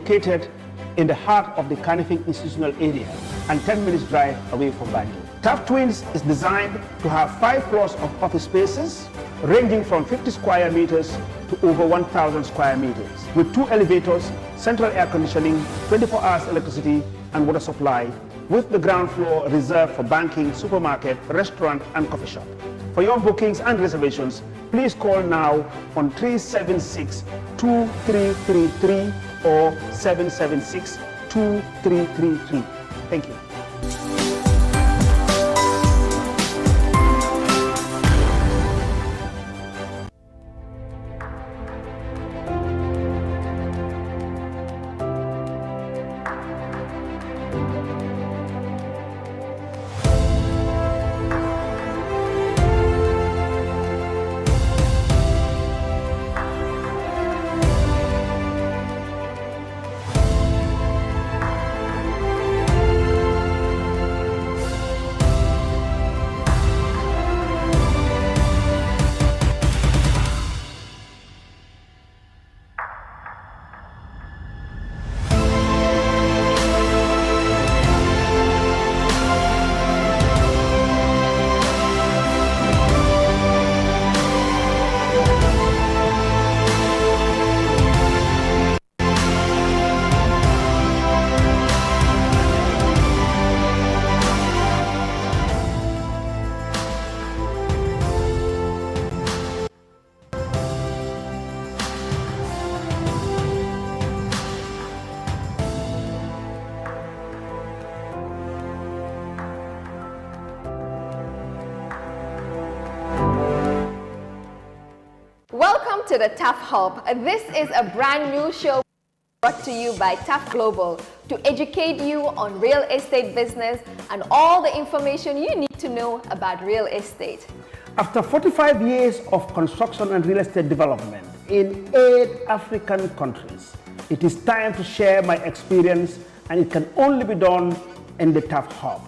located in the heart of the Kanifing institutional area and 10 minutes drive away from Banjul. Taft Twins is designed to have 5 floors of office spaces ranging from 50 square meters to over 1,000 square meters with 2 elevators, central air conditioning, 24 hours electricity and water supply, with the ground floor reserved for banking, supermarket, restaurant and coffee shop. For your bookings and reservations, please call now on 376-2333 or 776-2333. Thank you. Welcome to the Taf Hub. This is a brand new show brought to you by Taf Global to educate you on real estate business and all the information you need to know about real estate. After 45 years of construction and real estate development in 8 African countries, it is time to share my experience, and it can only be done in the Taf Hub.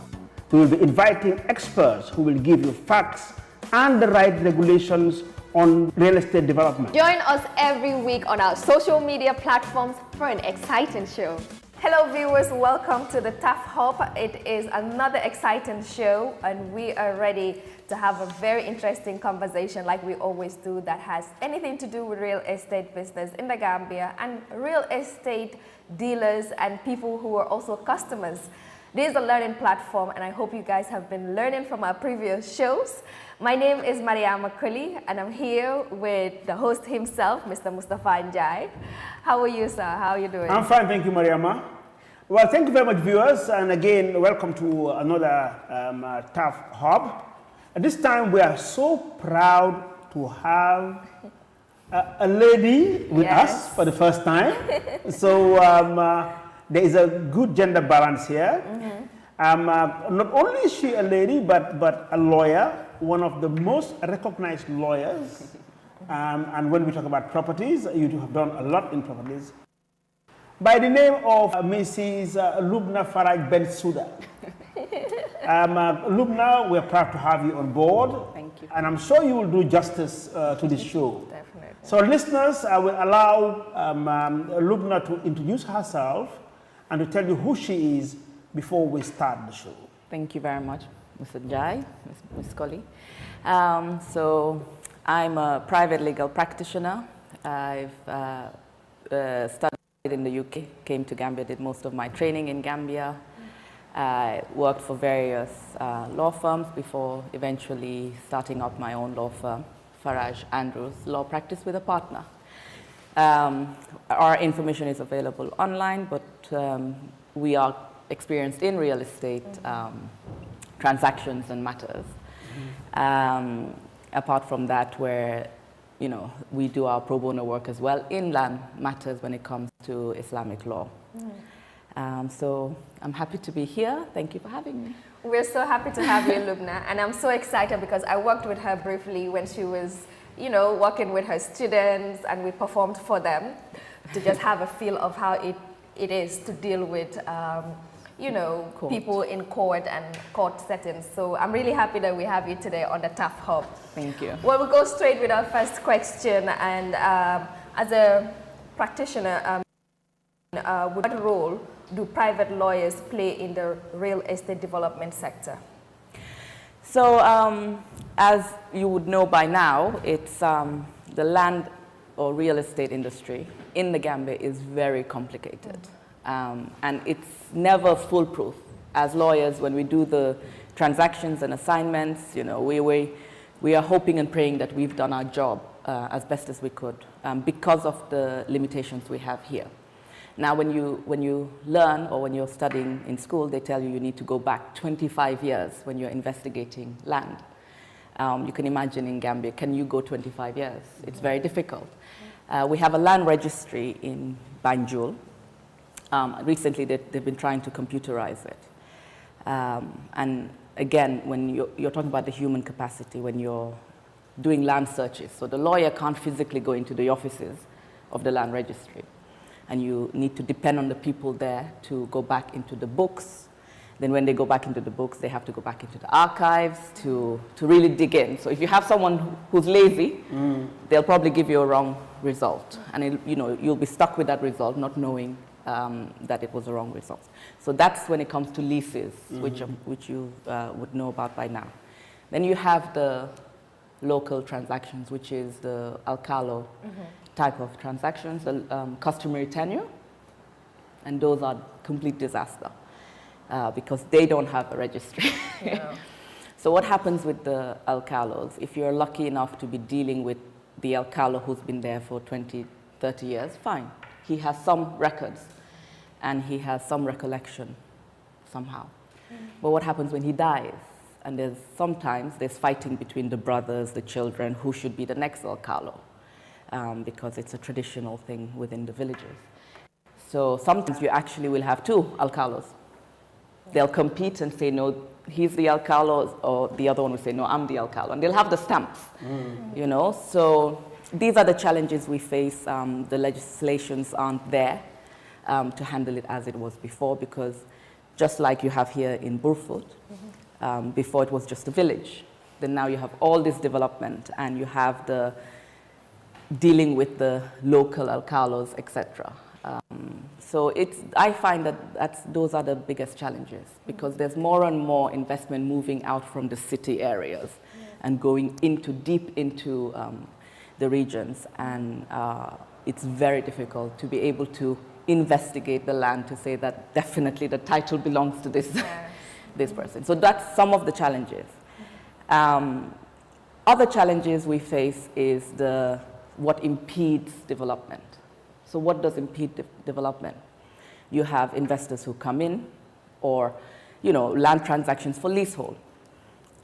We will be inviting experts who will give you facts and the right regulations on real estate development. Join us every week on our social media platforms for an exciting show. Hello viewers, welcome to the Taf Hub. It is another exciting show and we are ready to have a very interesting conversation like we always do that has anything to do with real estate business in the Gambia and real estate dealers and people who are also customers. This is a learning platform and I hope you guys have been learning from our previous shows. My name is Mariama Kuli and I'm here with the host himself, Mr. Mustafa Njai. How are you, sir? How are you doing? I'm fine, thank you, Mariama. Well, thank you very much, viewers, and again, welcome to another Taf Hub. At this time, we are so proud to have a lady with us for the first time. So there is a good gender balance here. Not only is she a lady, but a lawyer, one of the most recognized lawyers. And when we talk about properties, you have done a lot in properties. By the name of Mrs. Lubna Faraj Ben Suda. Lubna, we're proud to have you on board. Thank you. And I'm sure you will do justice to this show. Definitely. So listeners, I will allow Lubna to introduce herself and to tell you who she is before we start the show. Thank you very much, Mr. Njai, Ms. Scully. So I'm a private legal practitioner. I've studied in the UK, came to Gambia, did most of my training in Gambia. I worked for various law firms before eventually starting up my own law firm, Faraj Andrews Law Practice with a partner. Our information is available online, but we are experienced in real estate transactions and matters. Apart from that, where we do our pro bono work as well in land matters when it comes to Islamic law. So I'm happy to be here. Thank you for having me. We're so happy to have you, Lubna, and I'm so excited because I worked with her briefly when she was, working with her students, and we performed for them to just have a feel of how it is to deal with people in court and court settings. So I'm really happy that we have you today on the Taf Hub. Thank you. Well, we'll go straight with our first question. And as a practitioner, what role do private lawyers play in the real estate development sector? So as you would know by now, it's the land or real estate industry in the Gambia is very complicated. And it's never foolproof. As lawyers, when we do the transactions and assignments, you know, we are hoping and praying that we've done our job as best as we could because of the limitations we have here. Now, when you learn or when you're studying in school, they tell you you need to go back 25 years when you're investigating land. You can imagine in Gambia, can you go 25 years? It's very difficult. We have a land registry in Banjul. Recently, they've been trying to computerize it. And again, when you're talking about the human capacity, when you're doing land searches, so the lawyer can't physically go into the offices of the land registry. And you need to depend on the people there to go back into the books. Then when they go back into the books, they have to go back into the archives to really dig in. So if you have someone who's lazy, they'll probably give you a wrong result. And you'll be stuck with that result, not knowing that it was a wrong result. So that's when it comes to leases, which you would know about by now. Then you have the local transactions, which is the Alcalo type of transactions, the customary tenure, and those are complete disaster because they don't have a registry. Yeah. So what happens with the Alcalos, if you're lucky enough to be dealing with the Alcalo who's been there for 20, 30 years, fine. He has some records and he has some recollection somehow. But what happens when he dies? And sometimes there's fighting between the brothers, the children, who should be the next Alcalo. Because it's a traditional thing within the villages. So sometimes you actually will have two Alcalos. They'll compete and say, no, he's the Alcalo, or the other one will say, no, I'm the Alcalo. And they'll have the stamps, you know. So these are the challenges we face. The legislations aren't there to handle it as it was before, because just like you have here in Burfoot, before it was just a village. Then now you have all this development, and you have the dealing with the local alcalos, etc. So I find that those are the biggest challenges, because there's more and more investment moving out from the city areas and going deep into the regions, and it's very difficult to be able to investigate the land to say that definitely the title belongs to this, this person. So that's some of the challenges. Other challenges we face is what impedes development. So what does impede development? You have investors who come in, or land transactions for leasehold,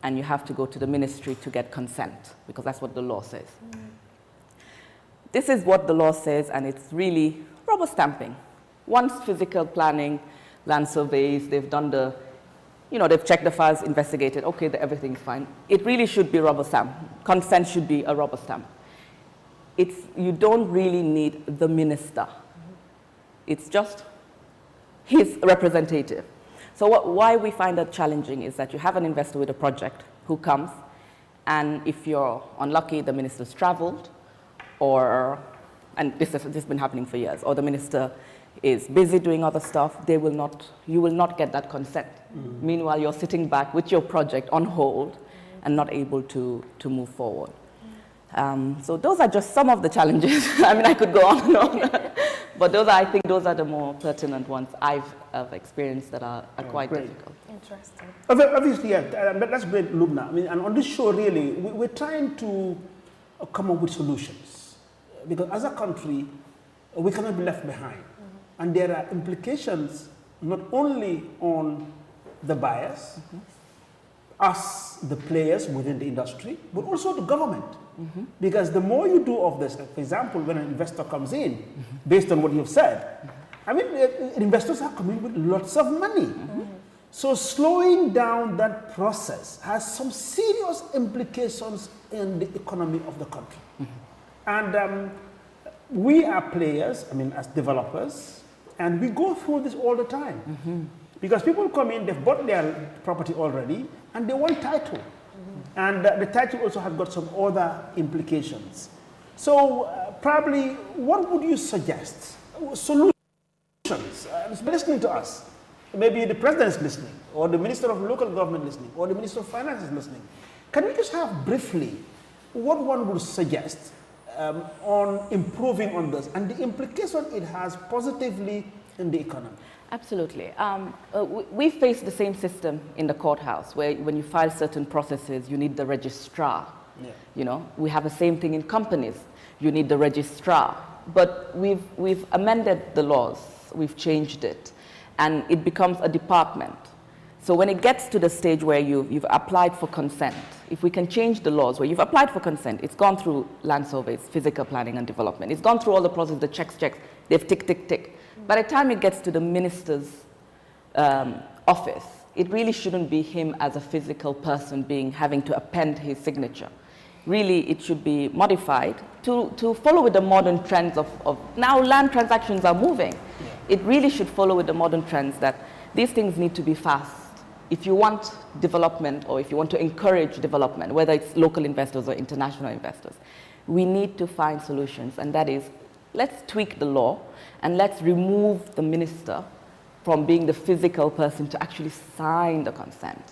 and you have to go to the ministry to get consent, because that's what the law says. This is what the law says, and it's really rubber stamping. Once physical planning, land surveys, they've done they've checked the files, investigated, okay, everything's fine. It really should be rubber stamp. Consent should be a rubber stamp. You don't really need the minister. It's just his representative. So why we find that challenging is that you have an investor with a project who comes, and if you're unlucky, the minister's traveled, and this has been happening for years, or the minister is busy doing other stuff, you will not get that consent. Meanwhile, you're sitting back with your project on hold and not able to move forward. So those are just some of the challenges. I mean, I could go on and on. But I think those are the more pertinent ones I've experienced that are quite difficult. Interesting. Obviously, yeah, but that's great, Lubna. I mean, and on this show, really, we're trying to come up with solutions. Because as a country, we cannot be left behind. And there are implications not only on the buyers, us, the players within the industry, but also the government. Because the more you do of this, like for example, when an investor comes in, based on what you've said, I mean, investors are coming with lots of money. So slowing down that process has some serious implications in the economy of the country. And we are players, I mean, as developers, and we go through this all the time. Because people come in, they've bought their property already, and they want title. And the title also has got some other implications. So probably, what would you suggest? Solution is listening to us. Maybe the president is listening, or the minister of local government listening, or the minister of finance is listening. Can we just have briefly what one would suggest on improving on this and the implication it has positively in the economy? Absolutely. We face the same system in the courthouse, where when you file certain processes, you need the registrar. Yeah. You know, we have the same thing in companies. You need the registrar. But we've amended the laws, we've changed it, and it becomes a department. So when it gets to the stage where you've applied for consent, if we can change the laws where you've applied for consent, it's gone through land surveys, physical planning and development, it's gone through all the process, the checks, they've tick, tick, tick. By the time it gets to the minister's office, it really shouldn't be him as a physical person having to append his signature. Really, it should be modified to follow with the modern trends of now land transactions are moving. Yeah. It really should follow with the modern trends that these things need to be fast. If you want development, or if you want to encourage development, whether it's local investors or international investors, we need to find solutions, and that is, let's tweak the law and let's remove the minister from being the physical person to actually sign the consent.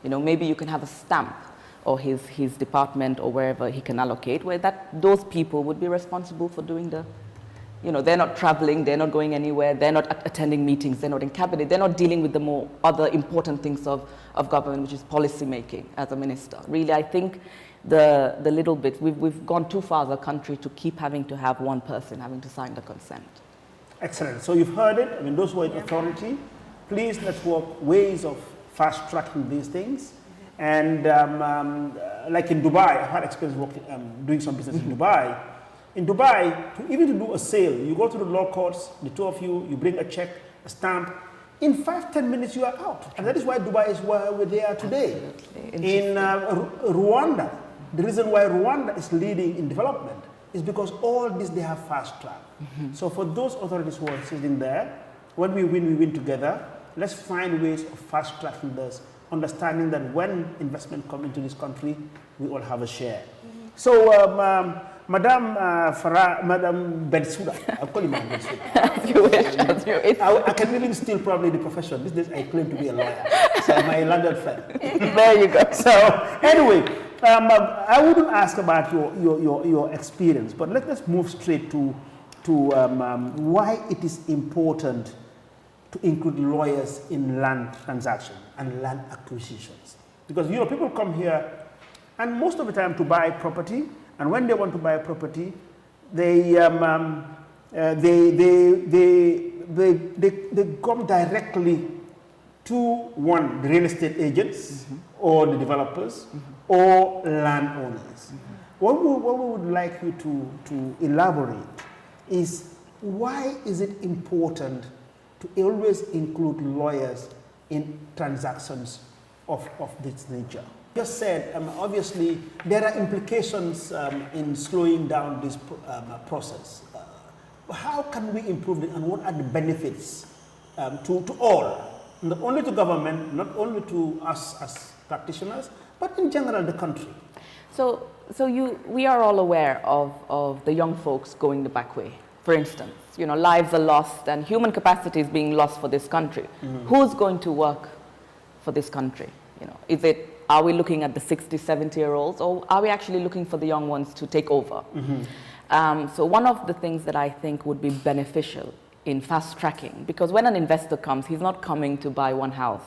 You know, maybe you can have a stamp, or his department or wherever he can allocate, where those people would be responsible for doing the, you know, they're not traveling, they're not going anywhere, they're not attending meetings, they're not in cabinet, they're not dealing with the more other important things of government, which is policy making as a minister. Really, I think the little bit, we've gone too far as a country to keep having to have one person having to sign the consent. Excellent. So you've heard it. I mean, those who are in authority, please let's work ways of fast tracking these things. And like in Dubai, I've had experience working, doing some business in Dubai. In Dubai, even to do a sale, you go to the law courts, the two of you, you bring a check, a stamp. In 5-10 minutes, you are out. And that is why Dubai is where they are today. In Rwanda, the reason why Rwanda is leading in development is because all this they have fast track. So for those authorities who are sitting there, when we win together. Let's find ways of fast tracking this, understanding that when investment comes into this country, we all have a share. So, Madam Madam Bensouda, I'll call you Madam Bensouda. You wish. I can even steal probably the profession. These days I claim to be a lawyer. So my landed friend. There you go. So anyway, I wouldn't ask about your experience, but let's move straight to why it is important to include lawyers in land transaction and land acquisitions. Because people come here and most of the time to buy property, and when they want to buy a property, they come directly to the real estate agents or the developers or landowners. What we would like you to elaborate is why is it important to always include lawyers in transactions of this nature? Just said, obviously, there are implications in slowing down this process. How can we improve it, and what are the benefits to all? Not only to government, not only to us as practitioners, but in general the country. So we are all aware of the young folks going the back way. For instance, lives are lost and human capacity is being lost for this country. Who's going to work for this country? Are we looking at the 60, 70-year-olds, or are we actually looking for the young ones to take over? So one of the things that I think would be beneficial in fast tracking, because when an investor comes, he's not coming to buy one house.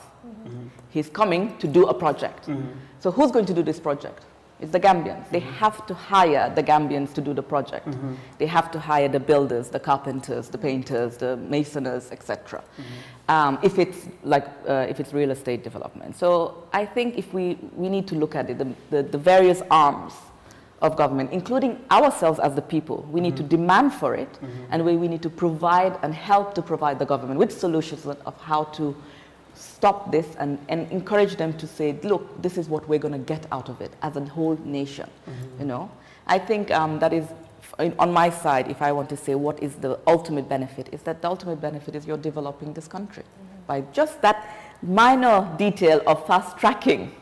He's coming to do a project. So who's going to do this project? It's the Gambians. They have to hire the Gambians to do the project. They have to hire the builders, the carpenters, the painters, the masoners, etc. If it's real estate development. So I think if we need to look at it, the various arms of government, including ourselves as the people, we need to demand for it, and we need to provide and help to provide the government with solutions of how to stop this and encourage them to say, look, this is what we're going to get out of it as a whole nation. I think that is, on my side, if I want to say what is the ultimate benefit, is that the ultimate benefit is you're developing this country. By just that minor detail of fast tracking,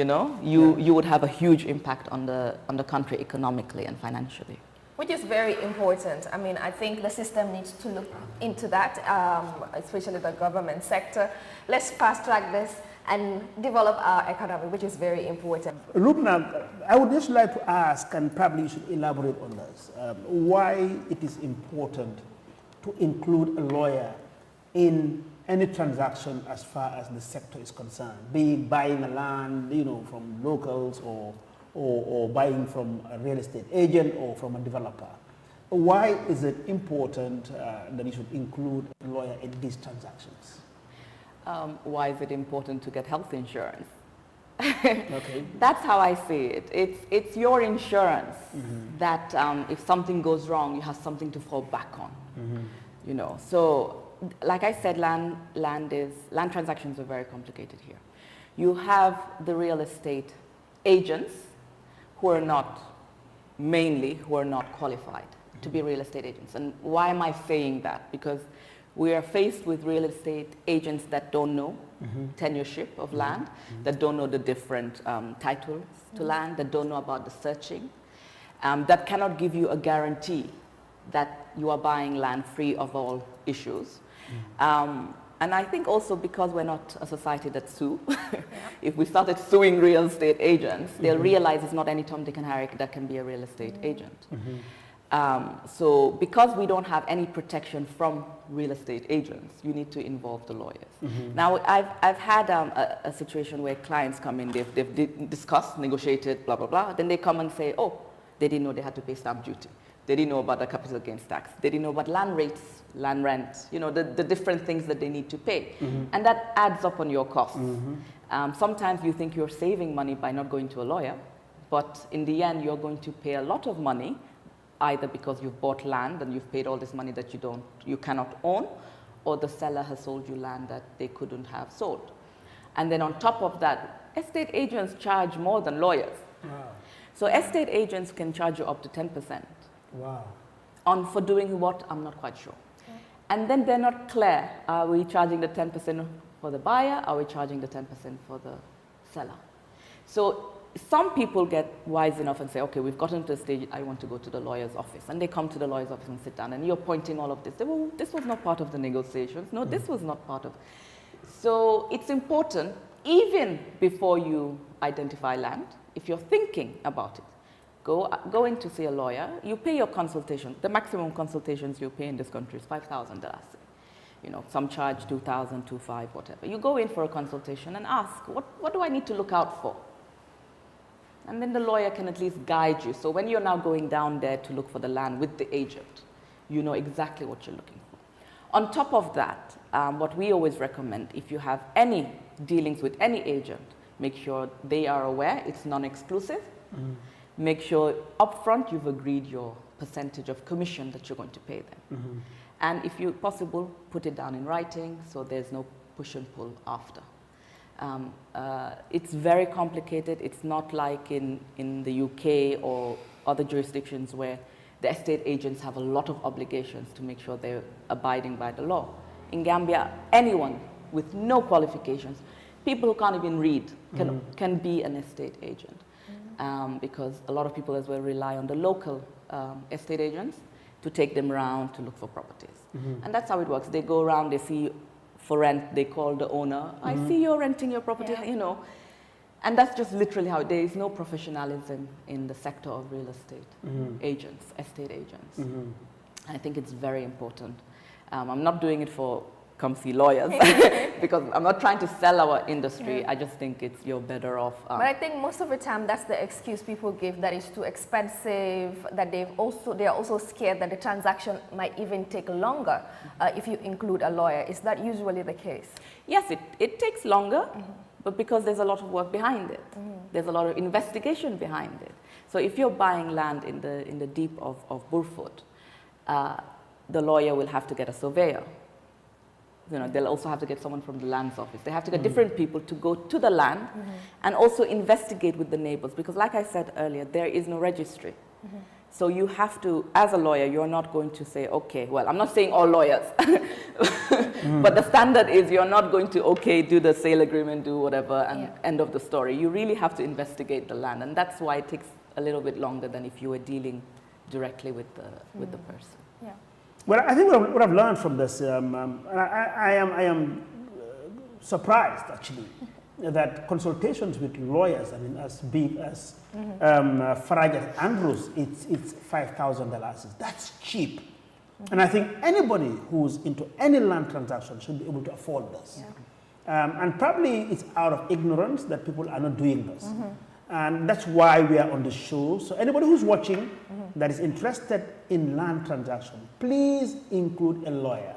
you would have a huge impact on the country economically and financially. Which is very important. I mean, I think the system needs to look into that, especially the government sector. Let's fast track this and develop our economy, which is very important. Lubna, I would just like to ask, and probably you should elaborate on this, why it is important to include a lawyer in any transaction as far as the sector is concerned, be it buying a land, from locals or buying from a real estate agent or from a developer. Why is it important that you should include a lawyer in these transactions? Why is it important to get health insurance? Okay. That's how I see it. It's your insurance that if something goes wrong, you have something to fall back on. So like I said, land transactions are very complicated here. You have the real estate agents who are not qualified to be real estate agents. And why am I saying that? Because we are faced with real estate agents that don't know tenureship of land, that don't know the different titles to land, that don't know about the searching, that cannot give you a guarantee that you are buying land free of all issues. And I think also because we're not a society that sue, if we started suing real estate agents, they'll realize it's not any Tom, Dick and Harry that can be a real estate agent. So because we don't have any protection from real estate agents, you need to involve the lawyers. Now, I've had a situation where clients come in, they've discussed, negotiated, blah, blah, blah. Then they come and say, oh, they didn't know they had to pay stamp duty. They didn't know about the capital gains tax. They didn't know about land rates, land rent, the different things that they need to pay. And that adds up on your costs. Sometimes you think you're saving money by not going to a lawyer, but in the end, you're going to pay a lot of money, either because you've bought land and you've paid all this money that you cannot own, or the seller has sold you land that they couldn't have sold. And then on top of that, estate agents charge more than lawyers. Wow. So estate agents can charge you up to 10%. Wow. For doing what, I'm not quite sure. Okay. And then they're not clear. Are we charging the 10% for the buyer? Are we charging the 10% for the seller? So some people get wise enough and say, okay, we've gotten to a stage, I want to go to the lawyer's office. And they come to the lawyer's office and sit down, and you're pointing all of this. They, well, this was not part of the negotiations. No, this was not part of. So it's important, even before you identify land, if you're thinking about it, go in to see a lawyer. You pay your consultation. The maximum consultations you pay in this country is $5,000. Some charge $2,000, $2,500, whatever. You go in for a consultation and ask, what do I need to look out for? And then the lawyer can at least guide you. So when you're now going down there to look for the land with the agent, you know exactly what you're looking for. On top of that, what we always recommend, if you have any dealings with any agent, make sure they are aware it's non-exclusive. Make sure upfront you've agreed your percentage of commission that you're going to pay them. And if you possible, put it down in writing so there's no push and pull after. It's very complicated. It's not like in the UK or other jurisdictions where the estate agents have a lot of obligations to make sure they're abiding by the law. In Gambia, anyone with no qualifications, people who can't even read, can be an estate agent. Because a lot of people as well rely on the local estate agents to take them around to look for properties. And that's how it works. They go around, they see for rent, they call the owner, I see you're renting your property, And that's just literally how, there is no professionalism in the sector of real estate agents, estate agents. I think it's very important. I'm not doing it for come see lawyers because I'm not trying to sell our industry. I just think you're better off. But I think most of the time that's the excuse people give, that it's too expensive, that they are also scared that the transaction might even take longer if you include a lawyer. Is that usually the case? Yes, it takes longer, but because there's a lot of work behind it. There's a lot of investigation behind it. So if you're buying land in the deep of Burfoot, the lawyer will have to get a surveyor. They'll also have to get someone from the lands office. They have to get different people to go to the land and also investigate with the neighbors. Because like I said earlier, there is no registry. So you have to, as a lawyer, you're not going to say, okay, well, I'm not saying all lawyers, but the standard is you're not going to, okay, do the sale agreement, do whatever, and end of the story. You really have to investigate the land. And that's why it takes a little bit longer than if you were dealing directly with the person. Yeah. Well, I think what I've learned from this, and I am surprised actually that consultations with lawyers, I mean, as big as Farage and Andrews, it's $5,000. That's cheap. And I think anybody who's into any land transaction should be able to afford this. Yeah. And probably it's out of ignorance that people are not doing this. And that's why we are on the show. So anybody who's watching that is interested in land transaction, please include a lawyer.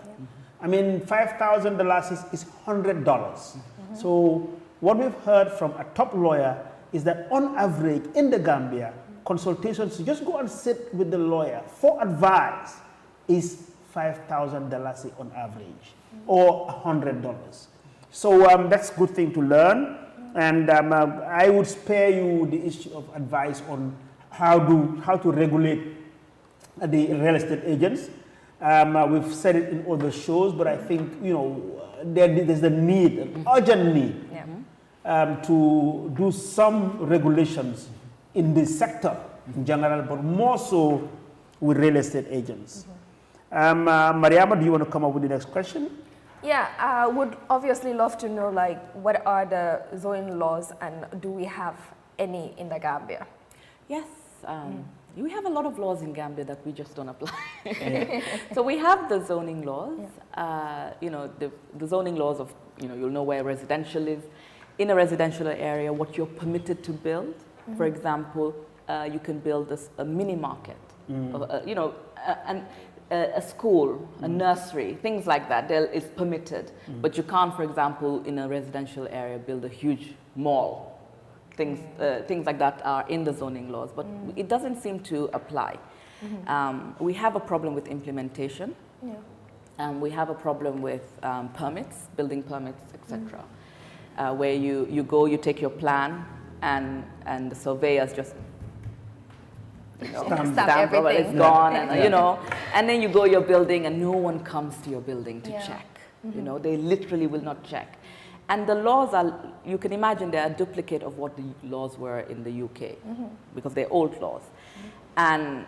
I mean, $5,000 is $100. So what we've heard from a top lawyer is that on average in the Gambia, consultations, just go and sit with the lawyer for advice is $5,000 on average, or $100. So that's a good thing to learn. And I would spare you the issue of advice on how to regulate the real estate agents. We've said it in other shows, but I think there's a need, an urgent need, to do some regulations in this sector in general, but more so with real estate agents. Mariama, do you want to come up with the next question? Yeah, I would obviously love to know, like, what are the zoning laws and do we have any in the Gambia? Yes, we have a lot of laws in Gambia that we just don't apply. So we have the zoning laws, the zoning laws of, you'll know where residential is. In a residential area, what you're permitted to build. For example, you can build a mini market, a school, a nursery, things like that is permitted. But you can't, for example, in a residential area, build a huge mall. Things like that are in the zoning laws, but it doesn't seem to apply. We have a problem with implementation. We have a problem with permits, building permits, etc. Where you go, you take your plan, and the surveyors just stamp everything. It's gone, and and then you go your building, and no one comes to your building to check. They literally will not check. And the laws are, you can imagine, they're a duplicate of what the laws were in the UK, because they're old laws. And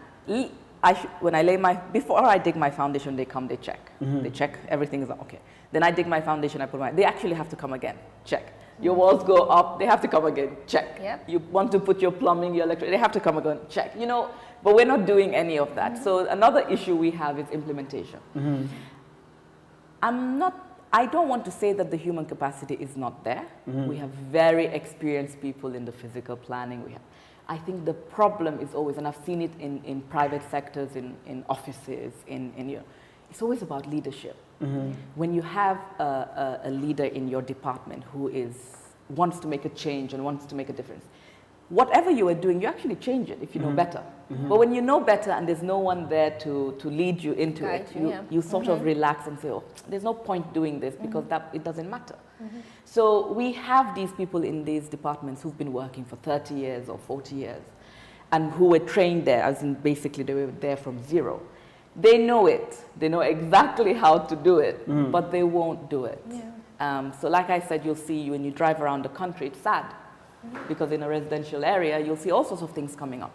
before I dig my foundation, they come, they check. They check, everything is okay. Then I dig my foundation, I put they actually have to come again, check. Your walls go up, they have to come again, check. Yep. You want to put your plumbing, your electric, they have to come again, check. But we're not doing any of that. So another issue we have is implementation. I don't want to say that the human capacity is not there. We have very experienced people in the physical planning. I think the problem is always, and I've seen it in private sectors, in offices, it's always about leadership. When you have a leader in your department who wants to make a change and wants to make a difference, whatever you are doing, you actually change it if you know better. But when you know better and there's no one there to lead you into it, you sort of relax and say, oh, there's no point doing this because it doesn't matter. So we have these people in these departments who've been working for 30 years or 40 years and who were trained there, as in basically they were there from zero. They know it. They know exactly how to do it, but they won't do it. So like I said, you'll see when you drive around the country, it's sad. Because in a residential area, you'll see all sorts of things coming up.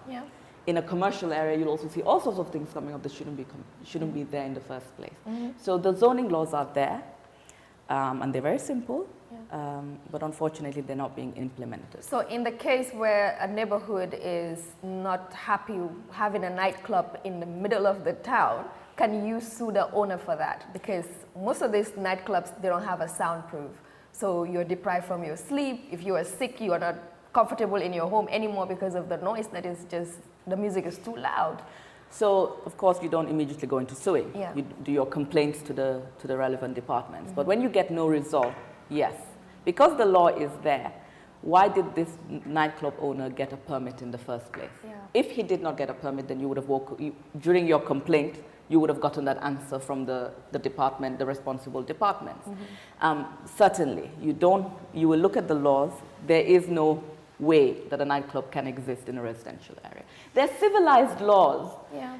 In a commercial area, you'll also see all sorts of things coming up that shouldn't be there in the first place. So the zoning laws are there, and they're very simple, but unfortunately, they're not being implemented. So in the case where a neighborhood is not happy having a nightclub in the middle of the town, can you sue the owner for that? Because most of these nightclubs, they don't have a soundproof. So you're deprived from your sleep. If you are sick, you are not comfortable in your home anymore because of the noise that is just, the music is too loud. So, of course, you don't immediately go into suing. You do your complaints to the relevant departments. But when you get no result, yes. Because the law is there, why did this nightclub owner get a permit in the first place? If he did not get a permit, then you would have during your complaint, you would have gotten that answer from the department, the responsible departments. Certainly, you will look at the laws. There is no way that a nightclub can exist in a residential area. They're civilized laws.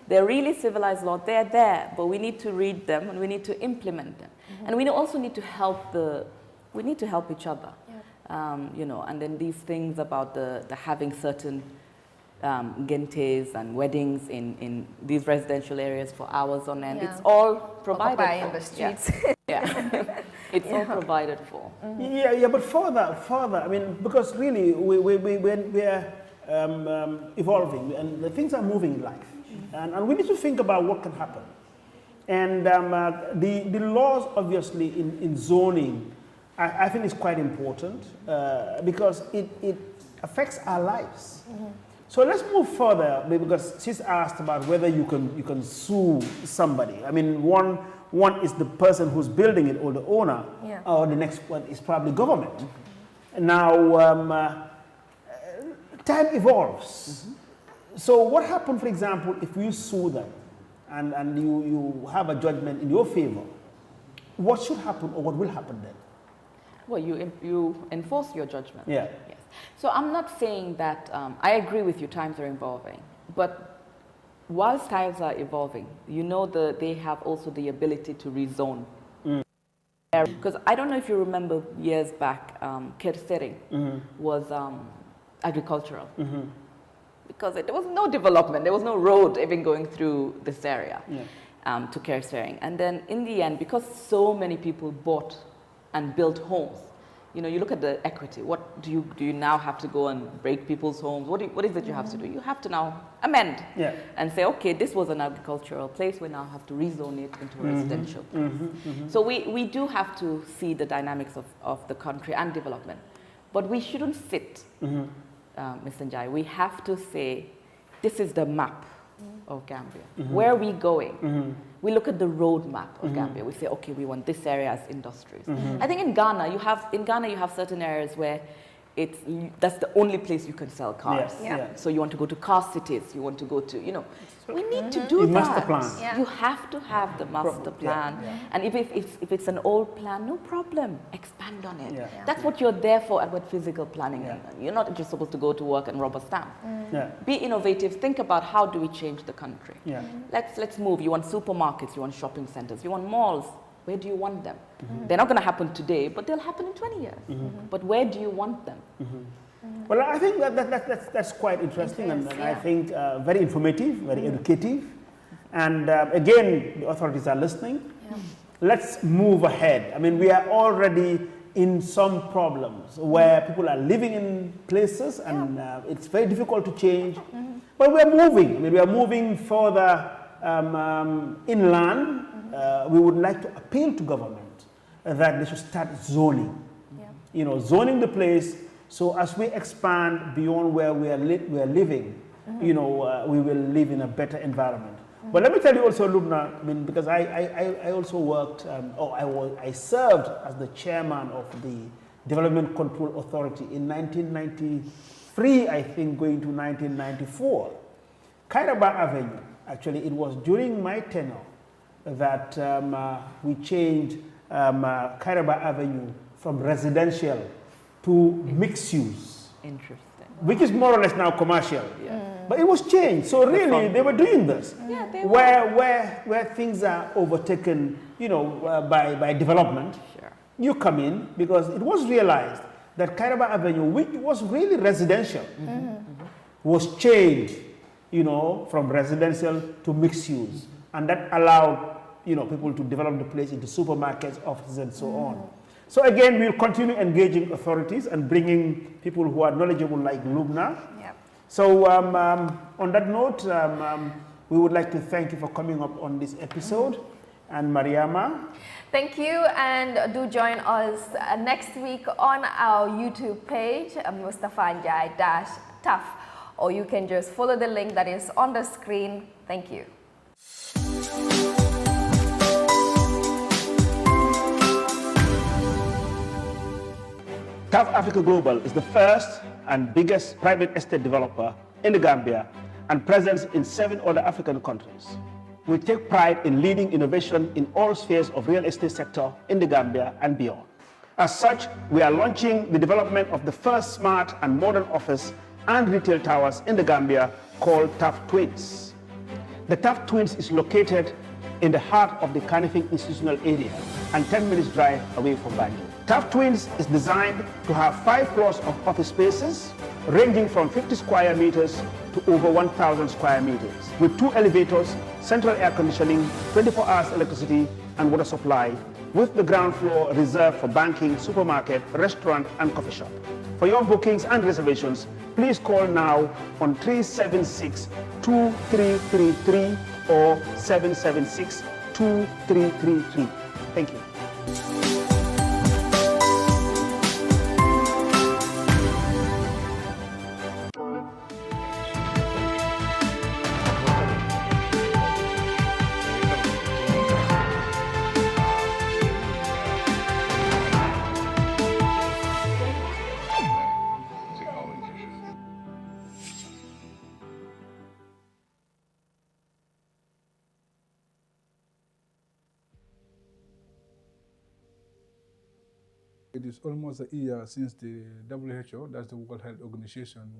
They're really civilized laws. They're there, but we need to read them and we need to implement them. And we also need to help each other. And then these things about the having certain gentes and weddings in these residential areas for hours on end. It's all provided for. In the streets. Yeah. It's all provided for. Yeah, but further, I mean, because really we are evolving and the things are moving in life. And we need to think about what can happen. And the laws, obviously, in zoning, I think is quite important because it affects our lives. So let's move further, because she's asked about whether you can sue somebody. I mean, one is the person who's building it or the owner, or the next one is probably government. Now, time evolves. So what happens, for example, if you sue them and you have a judgment in your favor? What should happen or what will happen then? Well, you enforce your judgment. Yeah. Yes. So I'm not saying that, I agree with you, times are evolving. But whilst times are evolving, you know they have also the ability to rezone. Because I don't know if you remember years back, Kersering was agricultural. Because there was no development, there was no road even going through this area to Kersering. And then in the end, because so many people bought and built homes, you know, you look at the equity. What do you now have to go and break people's homes? What is it you have to do? You have to now amend and say, okay, this was an agricultural place. We now have to rezone it into a residential place. So we do have to see the dynamics of the country and development. But we shouldn't sit, Mr. Njai. We have to say, this is the map of Gambia. Where are we going? We look at the roadmap of Gambia. We say, okay, we want this area as industries. I think in Ghana you have certain areas where that's the only place you can sell cars. So you want to go to car cities. You want to go to, you know, we need to do that. Master plan. You have to have the master plan. And if it's an old plan, no problem. Expand on it. That's what you're there for with physical planning. You're not just supposed to go to work and rubber stamp. Be innovative. Think about how do we change the country. Let's move. You want supermarkets. You want shopping centers. You want malls. Where do you want them? They're not going to happen today, but they'll happen in 20 years. But where do you want them? Well, I think that's quite interesting, and I think very informative, very educative. And again, the authorities are listening. Let's move ahead. I mean, we are already in some problems where people are living in places and it's very difficult to change. But we're moving. I mean, we are moving further inland. We would like to appeal to government that they should start zoning. You know, zoning the place so as we expand beyond where we are living, you know, we will live in a better environment. But let me tell you also, Lubna, I mean, because I also worked, I served as the chairman of the Development Control Authority in 1993, I think, going to 1994. Kairaba Avenue, actually, it was during my tenure that we changed Kairaba Avenue from residential to mixed use. Interesting. Which is more or less now commercial. But it was changed. So really, they were doing this. Where things are overtaken, you know, by development, you come in, because it was realized that Kairaba Avenue, which was really residential, was changed, you know, from residential to mixed use. And that allowed, you know, people to develop the place into supermarkets, offices, and so on. So again, we'll continue engaging authorities and bringing people who are knowledgeable like Lubna. So on that note, we would like to thank you for coming up on this episode. And Mariama. Thank you, and do join us next week on our YouTube page, Mustafa Njai Taf, or you can just follow the link that is on the screen. Thank you. Taf Africa Global is the first and biggest private estate developer in the Gambia and present in 7 other African countries. We take pride in leading innovation in all spheres of real estate sector in the Gambia and beyond. As such, we are launching the development of the first smart and modern office and retail towers in the Gambia called Taft Twins. The Taft Twins is located in the heart of the Kanifing institutional area and 10 minutes drive away from Banjul. Taft Twins is designed to have 5 floors of office spaces, ranging from 50 square meters to over 1,000 square meters, with 2 elevators, central air conditioning, 24 hours electricity and water supply, with the ground floor reserved for banking, supermarket, restaurant and coffee shop. For your bookings and reservations, please call now on 376-2333 or 776-2333. Thank you. It is almost a year since the WHO, that's the World Health Organization,